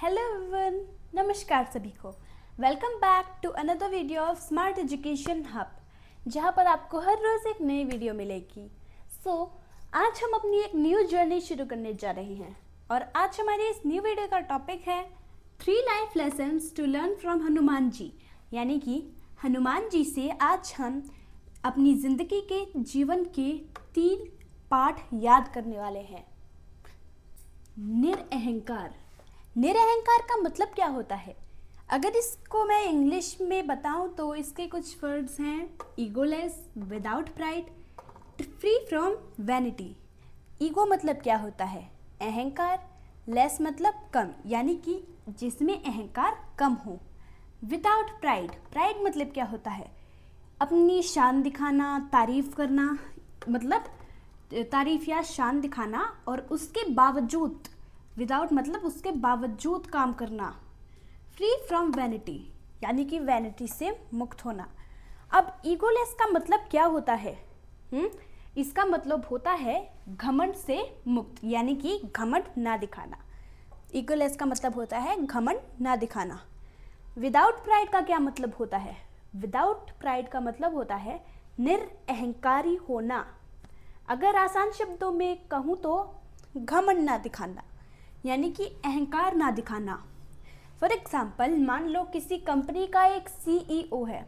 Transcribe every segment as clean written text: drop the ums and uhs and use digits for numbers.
Hello everyone, नमस्कार सभी को। Welcome back to another video of smart education hub, जहां पर आपको हर रोज़ एक नई वीडियो मिलेगी। आज हम अपनी एक न्यू जर्नी शुरू करने जा रहे हैं और आज हमारी इस न्यू वीडियो का टॉपिक है 3 life lessons to learn from Hanuman ji. यानी कि हनुमान जी से आज हम अपनी ज़िंदगी के जीवन के 3 पाठ याद करने वाले हैं। निरअहंकार। निरअहंकार का मतलब क्या होता है? अगर इसको मैं इंग्लिश में बताऊं तो इसके कुछ वर्ड्स हैं: egoless, without pride, free from vanity. Ego मतलब क्या होता है? अहंकार। लेस मतलब कम, यानी कि जिसमें अहंकार कम हो। Without pride. प्राइड मतलब क्या होता है? अपनी शान दिखाना, तारीफ करना, मतलब तारीफ या शान दिखाना, और उसके बावजूद, विदाउट मतलब उसके बावजूद काम करना। फ्री फ्रॉम वैनिटी, यानी कि वैनिटी से मुक्त होना। अब ईगोलेस का मतलब क्या होता है? इसका मतलब होता है घमंड से मुक्त, यानी कि घमंड ना दिखाना। ईगोलेस का मतलब होता है घमंड ना दिखाना। विदाउट प्राइड का क्या मतलब होता है? विदाउट प्राइड का मतलब होता है निरअहंकारी होना। अगर आसान शब्दों में कहूँ तो घमंड ना दिखाना, यानी कि अहंकार ना दिखाना। फॉर एग्जाम्पल, मान लो किसी कंपनी का एक CEO है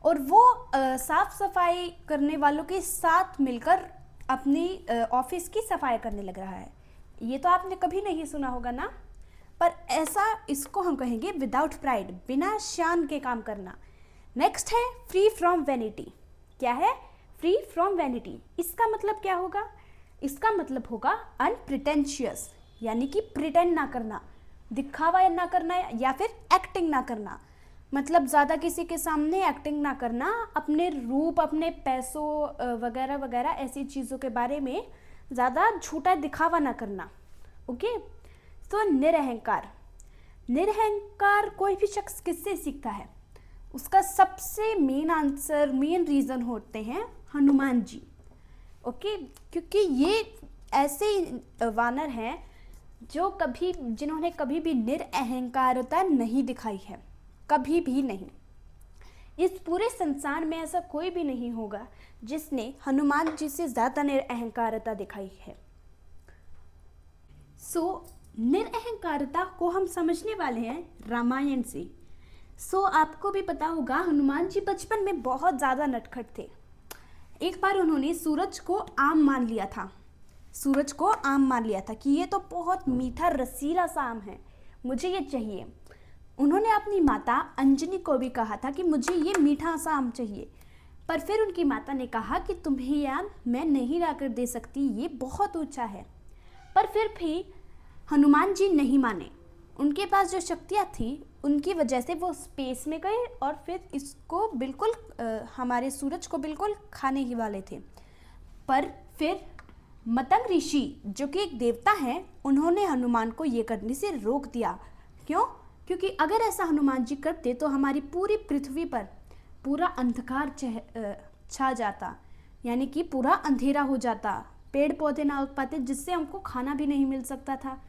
और वो साफ सफाई करने वालों के साथ मिलकर अपनी ऑफिस की सफाई करने लग रहा है। ये तो आपने कभी नहीं सुना होगा ना, पर ऐसा इसको हम कहेंगे विदाउट प्राइड, बिना शान के काम करना। नेक्स्ट है फ्री फ्रॉम वैनिटी। क्या है? Free from vanity. इसका मतलब क्या होगा? इसका मतलब होगा अनप्रिटेंशियस, यानी कि प्रिटेंड ना करना, दिखावा ना करना या फिर एक्टिंग ना करना। मतलब ज़्यादा किसी के सामने एक्टिंग ना करना, अपने रूप, अपने पैसों वगैरह वगैरह ऐसी चीज़ों के बारे में ज़्यादा झूठा दिखावा ना करना। ओके, तो निरअहंकार। निरअहंकार कोई भी शख्स किससे सीखता है? उसका सबसे मेन आंसर, मेन रीज़न होते हैं हनुमान जी। ओके, क्योंकि ये ऐसे वानर हैं जिन्होंने कभी भी निरअहंकारता नहीं दिखाई है, कभी भी नहीं। इस पूरे संसार में ऐसा कोई भी नहीं होगा जिसने हनुमान जी से ज़्यादा निरअहंकारता दिखाई है। निरअहंकारता को हम समझने वाले हैं रामायण से। आपको भी पता होगा, हनुमान जी बचपन में बहुत ज़्यादा नटखट थे। एक बार उन्होंने सूरज को आम मान लिया था। सूरज को आम मान लिया था कि ये तो बहुत मीठा रसीला सा आम है, मुझे ये चाहिए। उन्होंने अपनी माता अंजनी को भी कहा था कि मुझे ये मीठा सा आम चाहिए, पर फिर उनकी माता ने कहा कि तुम्हें ये आम मैं नहीं लाकर दे सकती, ये बहुत ऊंचा है। पर फिर भी हनुमान जी नहीं माने। उनके पास जो शक्तियाँ थी उनकी वजह से वो स्पेस में गए और फिर इसको बिल्कुल हमारे सूरज को बिल्कुल खाने ही वाले थे। पर फिर मतंग ऋषि, जो कि एक देवता हैं, उन्होंने हनुमान को ये करने से रोक दिया। क्यों? क्योंकि अगर ऐसा हनुमान जी करते तो हमारी पूरी पृथ्वी पर पूरा अंधकार छा जाता, यानी कि पूरा अंधेरा हो जाता, पेड़ पौधे ना उग पाते, जिससे हमको खाना भी नहीं मिल सकता था।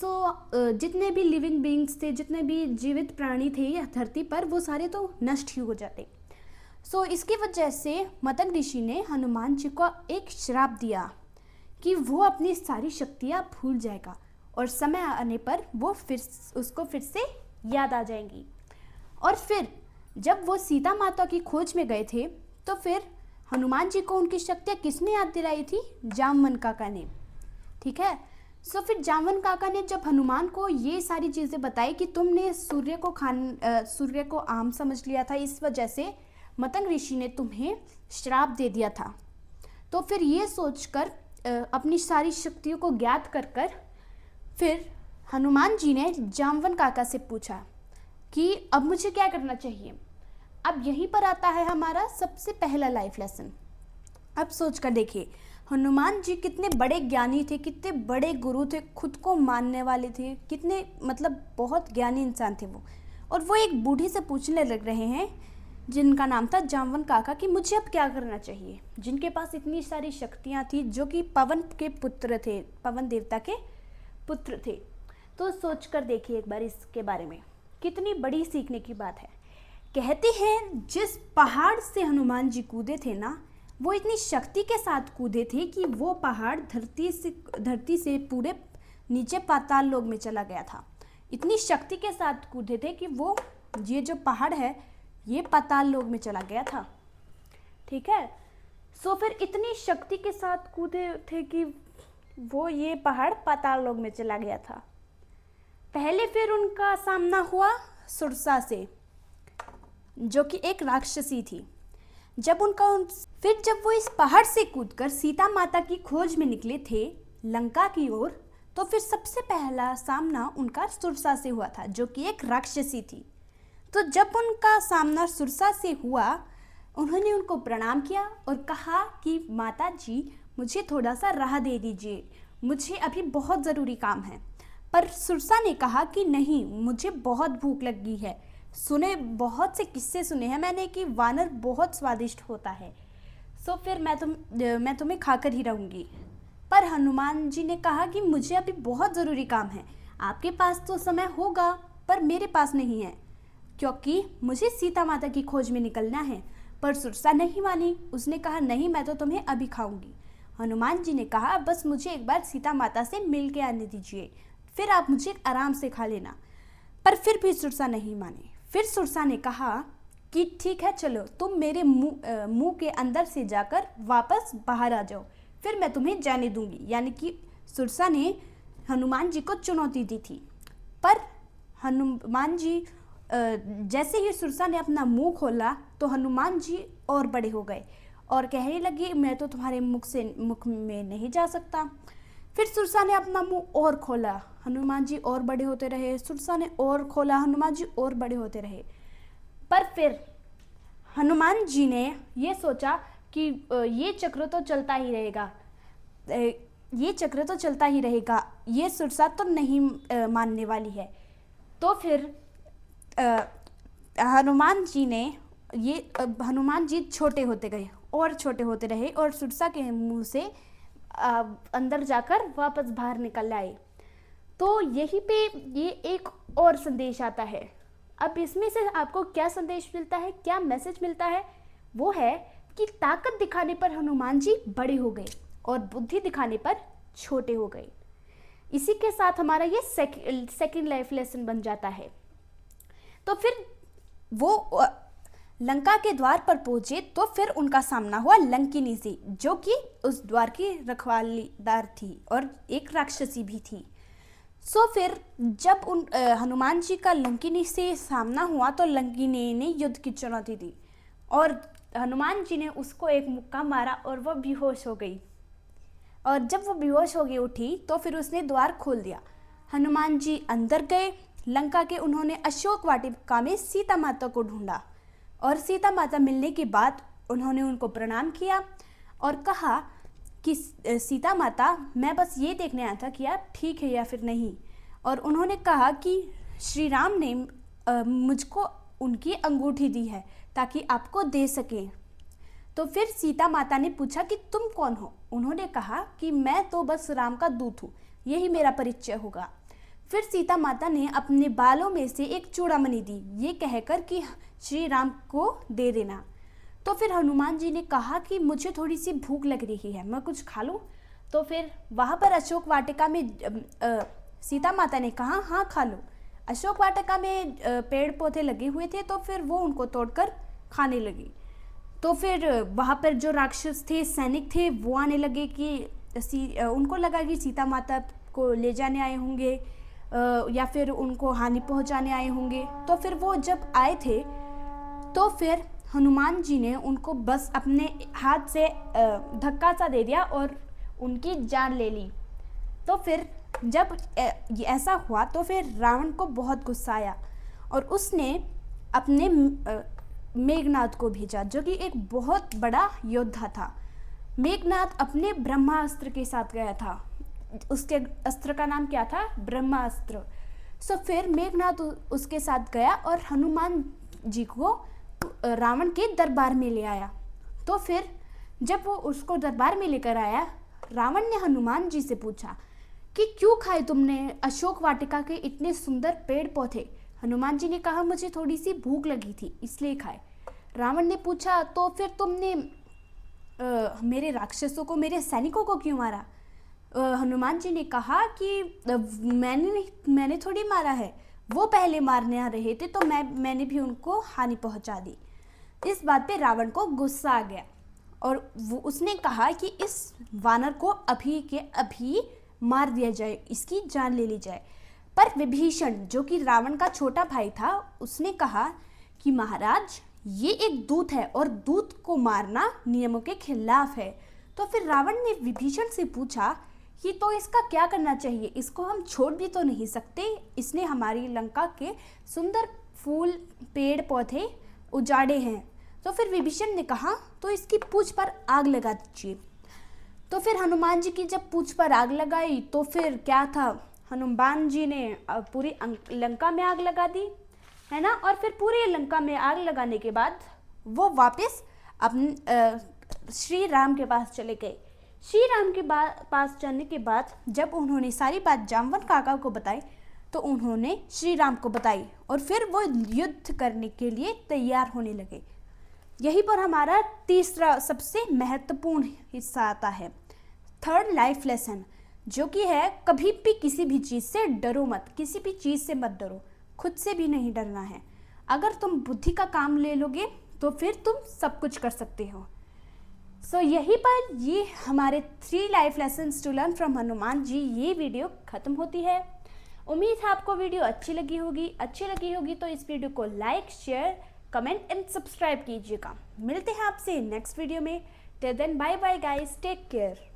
जितने भी लिविंग बीइंग्स थे, जितने भी जीवित प्राणी थे यह धरती पर, वो सारे तो नष्ट ही हो जाते। इसकी वजह से मतंग ऋषि ने हनुमान जी को एक श्राप दिया कि वो अपनी सारी शक्तियाँ भूल जाएगा और समय आने पर वो उसको फिर से याद आ जाएंगी। और फिर जब वो सीता माता की खोज में गए थे तो फिर हनुमान जी को उनकी शक्तियाँ किसने याद दिलाई थी? जामवन काका ने। ठीक है, फिर जामवन काका ने जब हनुमान को ये सारी चीज़ें बताई कि तुमने सूर्य को आम समझ लिया था, इस वजह से मतंग ऋषि ने तुम्हें श्राप दे दिया था, तो फिर ये सोचकर अपनी सारी शक्तियों को ज्ञात कर फिर हनुमान जी ने जामवन काका से पूछा कि अब मुझे क्या करना चाहिए। अब यहीं पर आता है हमारा सबसे पहला लाइफ लेसन। अब सोच कर देखिए, हनुमान जी कितने बड़े ज्ञानी थे, कितने बड़े गुरु थे, खुद को मानने वाले थे, कितने मतलब बहुत ज्ञानी इंसान थे वो। और वो एक बूढ़ी से पूछने लग रहे हैं जिनका नाम था जामवन काका कि मुझे अब क्या करना चाहिए, जिनके पास इतनी सारी शक्तियाँ थी, जो कि पवन के पुत्र थे, पवन देवता के पुत्र थे। तो सोच कर देखिए एक बार इसके बारे में, कितनी बड़ी सीखने की बात है। कहते हैं जिस पहाड़ से हनुमान जी कूदे थे ना, वो इतनी शक्ति के साथ कूदे थे कि वो पहाड़ धरती से पूरे नीचे पाताल लोक में चला गया था। इतनी शक्ति के साथ कूदे थे कि वो ये जो पहाड़ है ये पाताल लोक में चला गया था। ठीक है, सो फिर इतनी शक्ति के साथ कूदे थे कि वो ये पहाड़ पाताल लोक में चला गया था। पहले फिर उनका सामना हुआ सुरसा से, जो कि एक राक्षसी थी। जब वो इस पहाड़ से कूदकर सीता माता की खोज में निकले थे लंका की ओर, तो फिर सबसे पहला सामना उनका सुरसा से हुआ था, जो कि एक राक्षसी थी। तो जब उनका सामना सुरसा से हुआ, उन्होंने उनको प्रणाम किया और कहा कि माता जी मुझे थोड़ा सा राह दे दीजिए, मुझे अभी बहुत ज़रूरी काम है। पर सुरसा ने कहा कि नहीं, मुझे बहुत भूख लगी है। बहुत से किस्से सुने हैं मैंने कि वानर बहुत स्वादिष्ट होता है, सो फिर मैं तुम्हें खाकर ही रहूँगी। पर हनुमान जी ने कहा कि मुझे अभी बहुत ज़रूरी काम है, आपके पास तो समय होगा पर मेरे पास नहीं है, क्योंकि मुझे सीता माता की खोज में निकलना है। पर सुरसा नहीं मानी, उसने कहा नहीं, मैं तो तुम्हें अभी खाऊंगी। हनुमान जी ने कहा बस मुझे एक बार सीता माता से मिल के आने दीजिए, फिर आप मुझे आराम से खा लेना। पर फिर भी सुरसा नहीं मानी। फिर सुरसा ने कहा कि ठीक है, चलो तुम मेरे मुंह के अंदर से जाकर वापस बाहर आ जाओ, फिर मैं तुम्हें जाने दूंगी। यानी कि सुरसा ने हनुमान जी को चुनौती दी थी। पर हनुमान जी जैसे ही सुरसा ने अपना मुंह खोला तो हनुमान जी और बड़े हो गए और कहने लगे मैं तो तुम्हारे मुख में नहीं जा सकता। फिर सुरसा ने अपना मुंह और खोला, हनुमान जी और बड़े होते रहे। सुरसा ने और खोला, हनुमान जी और बड़े होते रहे। पर फिर हनुमान जी ने ये सोचा कि ये चक्र तो चलता ही रहेगा, ये सुरसा तो नहीं मानने वाली है। तो फिर हनुमान जी छोटे होते गए और छोटे होते रहे और सुरसा के मुंह से अंदर जाकर वापस बाहर निकल आए। तो यहीं पे ये एक और संदेश आता है। अब इसमें से आपको क्या संदेश मिलता है, क्या मैसेज मिलता है? वो है कि ताकत दिखाने पर हनुमान जी बड़े हो गए और बुद्धि दिखाने पर छोटे हो गए। इसी के साथ हमारा ये सेकंड लाइफ लेसन बन जाता है। तो फिर वो लंका के द्वार पर पहुंचे तो फिर उनका सामना हुआ लंकिनी से, जो कि उस द्वार की रखवालीदार थी और एक राक्षसी भी थी। सो फिर जब हनुमान जी का लंकिनी से सामना हुआ तो लंकिनी ने युद्ध की चुनौती दी और हनुमान जी ने उसको एक मुक्का मारा और वह बेहोश हो गई। और जब वो बेहोश हो गई उठी तो फिर उसने द्वार खोल दिया। हनुमान जी अंदर गए लंका के। उन्होंने अशोक वाटिका में सीता माता को ढूंढा और सीता माता मिलने के बाद उन्होंने उनको प्रणाम किया और कहा कि सीता माता, मैं बस ये देखने आया था कि आप ठीक है या फिर नहीं। और उन्होंने कहा कि श्री राम ने मुझको उनकी अंगूठी दी है ताकि आपको दे सकें। तो फिर सीता माता ने पूछा कि तुम कौन हो? उन्होंने कहा कि मैं तो बस राम का दूत हूँ, यही मेरा परिचय होगा। फिर सीता माता ने अपने बालों में से एक चूड़ामणि दी, ये कहकर कि श्री राम को दे देना। तो फिर हनुमान जी ने कहा कि मुझे थोड़ी सी भूख लग रही है, मैं कुछ खा लूं? तो फिर वहाँ पर अशोक वाटिका में सीता माता ने कहा हाँ खा लो। अशोक वाटिका में पेड़ पौधे लगे हुए थे तो फिर वो उनको तोड़कर खाने लगी। तो फिर वहाँ पर जो राक्षस थे, सैनिक थे, वो आने लगे कि उनको लगा कि सीता माता को ले जाने आए होंगे या फिर उनको हानि पहुँचाने आए होंगे। तो फिर वो जब आए थे तो फिर हनुमान जी ने उनको बस अपने हाथ से धक्का सा दे दिया और उनकी जान ले ली। तो फिर जब ऐसा हुआ तो फिर रावण को बहुत गुस्सा आया और उसने अपने मेघनाद को भेजा, जो कि एक बहुत बड़ा योद्धा था। मेघनाद अपने ब्रह्मास्त्र के साथ गया था, उसके अस्त्र का नाम क्या था? ब्रह्मास्त्र। सो फिर मेघनाद उसके साथ गया और हनुमान जी को रावण के दरबार में ले आया। तो फिर जब वो उसको दरबार में लेकर आया, रावण ने हनुमान जी से पूछा कि क्यों खाए तुमने अशोक वाटिका के इतने सुंदर पेड़ पौधे। हनुमान जी ने कहा, मुझे थोड़ी सी भूख लगी थी इसलिए खाए। रावण ने पूछा, तो फिर तुमने मेरे राक्षसों को, मेरे सैनिकों को क्यों मारा? हनुमान जी ने कहा कि मैंने थोड़ी मारा है, वो पहले मारने आ रहे थे तो मैंने भी उनको हानि पहुंचा दी। इस बात पे रावण को गुस्सा आ गया और उसने कहा कि इस वानर को अभी के अभी मार दिया जाए, इसकी जान ले ली जाए। पर विभीषण, जो कि रावण का छोटा भाई था, उसने कहा कि महाराज, ये एक दूत है और दूत को मारना नियमों के खिलाफ है। तो फिर रावण ने विभीषण से पूछा कि तो इसका क्या करना चाहिए, इसको हम छोड़ भी तो नहीं सकते, इसने हमारी लंका के सुंदर फूल पेड़ पौधे उजाड़े हैं। तो फिर विभीषण ने कहा, तो इसकी पूंछ पर आग लगा दीजिए। तो फिर हनुमान जी की जब पूंछ पर आग लगाई तो फिर क्या था, हनुमान जी ने पूरी लंका में आग लगा दी, है ना। और फिर पूरी लंका में आग लगाने के बाद वो वापस अपने श्री राम के पास चले गए। श्री राम के पास जाने के बाद जब उन्होंने सारी बात जामवंत काका को बताई तो उन्होंने श्री राम को बताई और फिर वो युद्ध करने के लिए तैयार होने लगे। यहीं पर हमारा तीसरा सबसे महत्वपूर्ण हिस्सा आता है, थर्ड लाइफ लेसन, जो कि है कभी भी किसी भी चीज़ से डरो मत, किसी भी चीज़ से मत डरो, खुद से भी नहीं डरना है। अगर तुम बुद्धि का काम ले लोगे तो फिर तुम सब कुछ कर सकते हो। सो यहीं पर ये हमारे 3 life lessons to learn from Hanuman ji, ये वीडियो ख़त्म होती है। उम्मीद है आपको वीडियो अच्छी लगी होगी तो इस वीडियो को like, share, comment and subscribe कीजिएगा। मिलते हैं आपसे नेक्स्ट वीडियो में। Till then bye bye guys, take care.